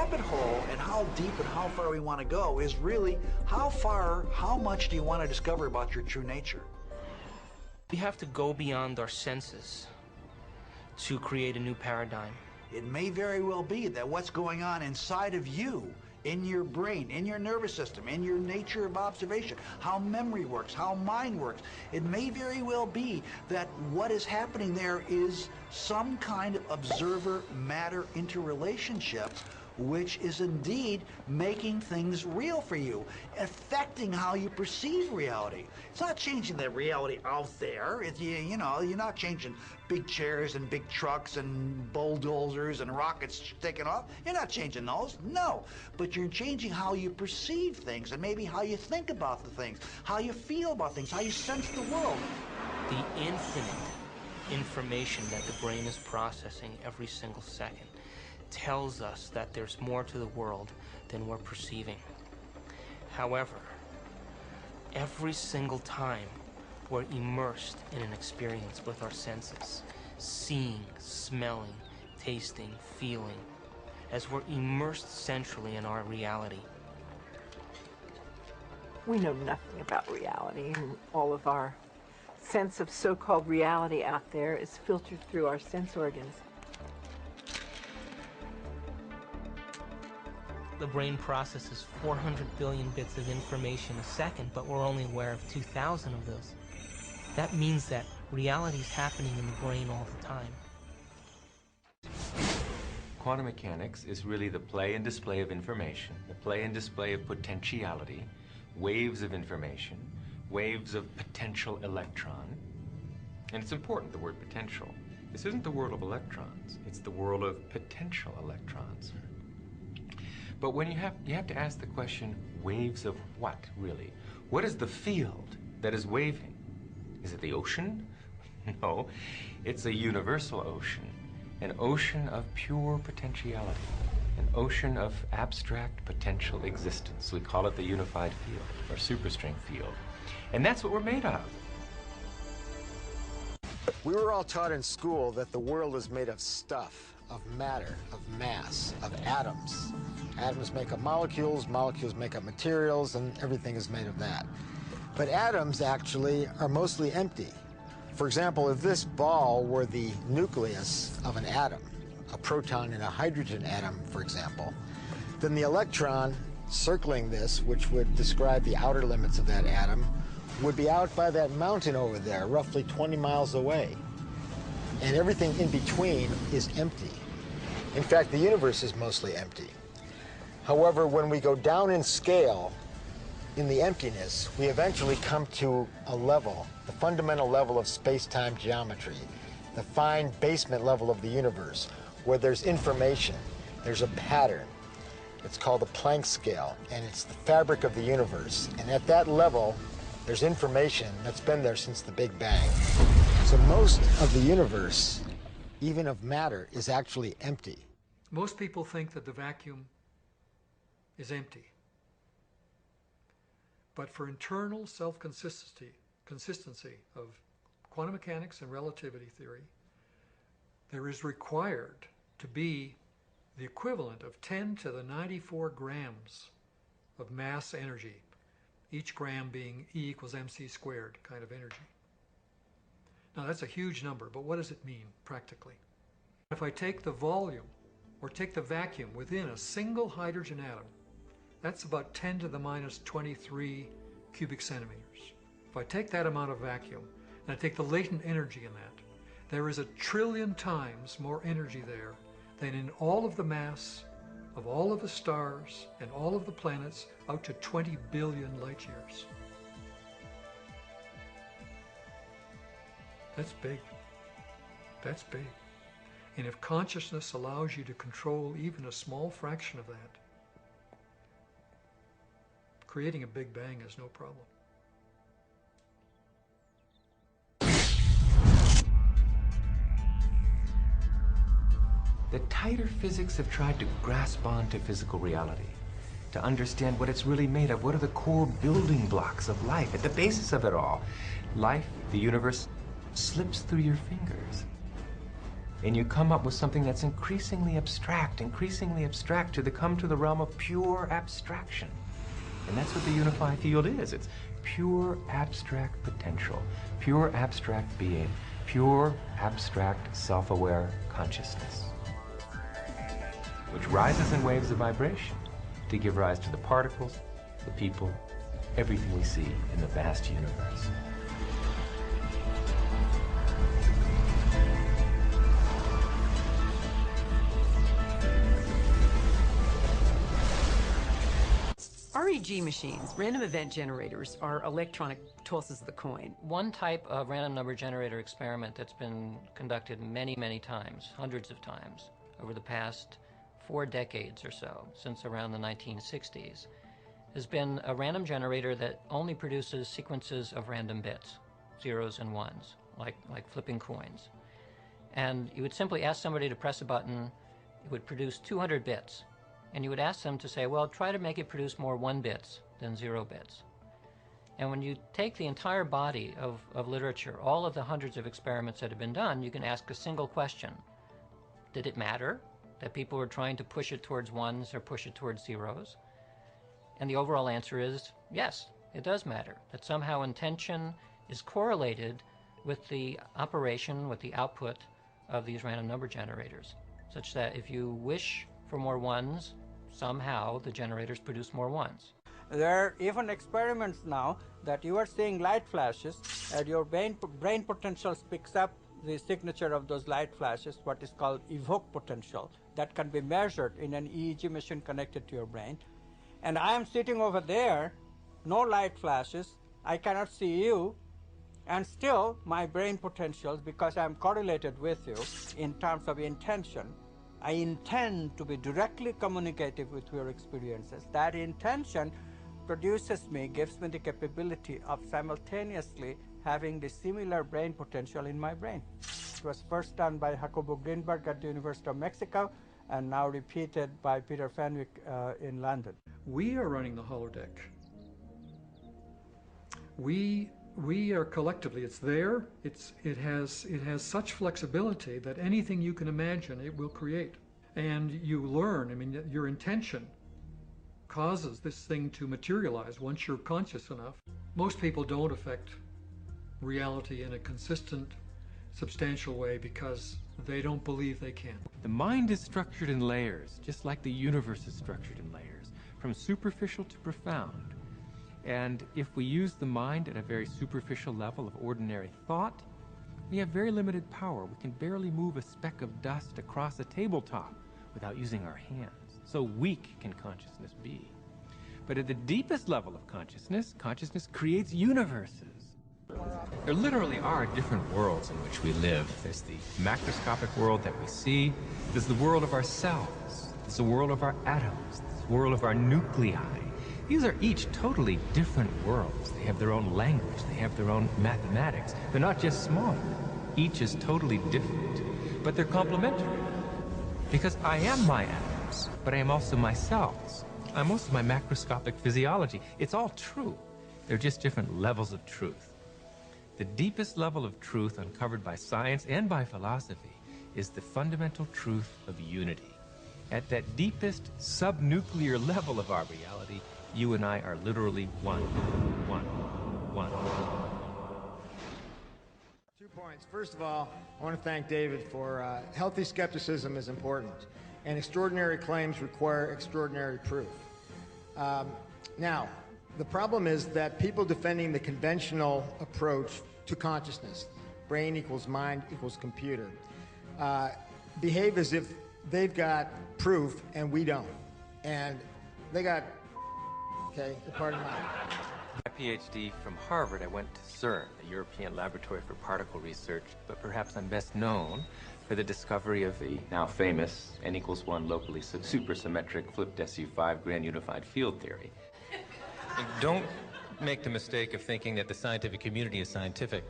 rabbit hole and how deep and how far we want to go is really how much do you want to discover about your true nature? We have to go beyond our senses to create a new paradigm. It may very well be that what's going on inside of you, in your brain, in your nervous system, in your nature of observation, how memory works, how mind works, it may very well be that what is happening there is some kind of observer-matter interrelationship which is indeed making things real for you, affecting how you perceive reality. It's not changing the reality out there. You know, you're not changing big chairs and big trucks and bulldozers and rockets taking off. You're not changing those, no. But you're changing how you perceive things and maybe how you think about the things, how you feel about things, how you sense the world. The infinite information that the brain is processing every single second tells us that there's more to the world than we're perceiving. However, every single time we're immersed in an experience with our senses, seeing, smelling, tasting, feeling, as we're immersed centrally in our reality. We know nothing about reality, and all of our sense of so-called reality out there is filtered through our sense organs. The brain processes 400 billion bits of information a second, but we're only aware of 2,000 of those. That means that reality is happening in the brain all the time. Quantum mechanics is really the play and display of information, the play and display of potentiality, waves of information, waves of potential electron. And it's important, the word potential. This isn't the world of electrons, it's the world of potential electrons. But when you have to ask the question, waves of what, really? What is the field that is waving? Is it the ocean? No, it's a universal ocean, an ocean of pure potentiality, an ocean of abstract potential existence. We call it the unified field, or superstring field. And that's what we're made of. We were all taught in school that the world is made of stuff, of matter, of mass, of atoms. Atoms make up molecules, molecules make up materials, and everything is made of that. But atoms actually are mostly empty. For example, if this ball were the nucleus of an atom, a proton in a hydrogen atom, for example, then the electron circling this, which would describe the outer limits of that atom, would be out by that mountain over there, roughly 20 miles away. And everything in between is empty. In fact, the universe is mostly empty. However, when we go down in scale, in the emptiness, we eventually come to a level, the fundamental level of space-time geometry, the fine basement level of the universe, where there's information, there's a pattern. It's called the Planck scale, and it's the fabric of the universe. And at that level, there's information that's been there since the Big Bang. So most of the universe, even of matter, is actually empty. Most people think that the vacuum is empty. But for internal consistency of quantum mechanics and relativity theory, there is required to be the equivalent of 10 to the 94 grams of mass energy, each gram being E equals mc squared kind of energy. Now that's a huge number, but what does it mean practically? If I take the volume or take the vacuum within a single hydrogen atom, that's about 10 to the minus 23 cubic centimeters. If I take that amount of vacuum and I take the latent energy in that, there is 1 trillion times more energy there than in all of the mass of all of the stars and all of the planets out to 20 billion light years. That's big. That's big. And if consciousness allows you to control even a small fraction of that, creating a Big Bang is no problem. The tighter physics have tried to grasp onto physical reality, to understand what it's really made of. What are the core building blocks of life? At the basis of it all, life, the universe, slips through your fingers. and you come up with something that's increasingly abstract to come to the realm of pure abstraction. And that's what the unified field is. It's pure abstract potential, pure abstract being, pure abstract self-aware consciousness, which rises in waves of vibration to give rise to the particles, the people, everything we see in the vast universe. REG machines, random event generators, are electronic tosses of the coin. One type of random number generator experiment that's been conducted many, many times, hundreds of times, over the past 4 decades or so, since around the 1960s, has been a random generator that only produces sequences of random bits, zeros and ones, like flipping coins. And you would simply ask somebody to press a button, it would produce 200 bits. And you would ask them to say, well, try to make it produce more 1 bits than 0 bits. And when you take the entire body of literature, all of the hundreds of experiments that have been done, you can ask a single question. Did it matter that people were trying to push it towards ones or push it towards zeros? And the overall answer is yes, it does matter. That somehow intention is correlated with the operation, with the output of these random number generators, such that if you wish for more ones, somehow the generators produce more ones. There are even experiments now that you are seeing light flashes and your brain potential picks up the signature of those light flashes, what is called evoke potential, that can be measured in an EEG machine connected to your brain. And I am sitting over there, no light flashes, I cannot see you, and still my brain potentials, because I am correlated with you in terms of intention, I intend to be directly communicative with your experiences. That intention produces me, gives me the capability of simultaneously having the similar brain potential in my brain. It was first done by Jacobo Greenberg at the University of Mexico and now repeated by Peter Fenwick in London. We are running the holodeck. We are collectively, it's there, it has such flexibility that anything you can imagine it will create. And you learn, I mean, your intention causes this thing to materialize once you're conscious enough. Most people don't affect reality in a consistent, substantial way because they don't believe they can. The mind is structured in layers, just like the universe is structured in layers, from superficial to profound. And if we use the mind at a very superficial level of ordinary thought, we have very limited power. We can barely move a speck of dust across a tabletop without using our hands. So weak can consciousness be. But at the deepest level of consciousness, consciousness creates universes. There literally are different worlds in which we live. There's the macroscopic world that we see. There's the world of our cells. There's the world of our atoms. There's the world of our nuclei. These are each totally different worlds. They have their own language. They have their own mathematics. They're not just smaller. Each is totally different, but they're complementary. Because I am my atoms, but I am also my cells. I'm also my macroscopic physiology. It's all true. They're just different levels of truth. The deepest level of truth uncovered by science and by philosophy is the fundamental truth of unity. At that deepest subnuclear level of our reality, you and I are literally one. 2 points. First of all, I want to thank David for healthy skepticism is important, and extraordinary claims require extraordinary proof. Now, the problem is that people defending the conventional approach to consciousness, brain equals mind equals computer, behave as if they've got proof and we don't. And they got, okay, pardon my... My PhD from Harvard, I went to CERN, the European Laboratory for Particle Research, but perhaps I'm best known for the discovery of the now famous n=1 locally supersymmetric flipped SU5 grand unified field theory. Don't make the mistake of thinking that the scientific community is scientific.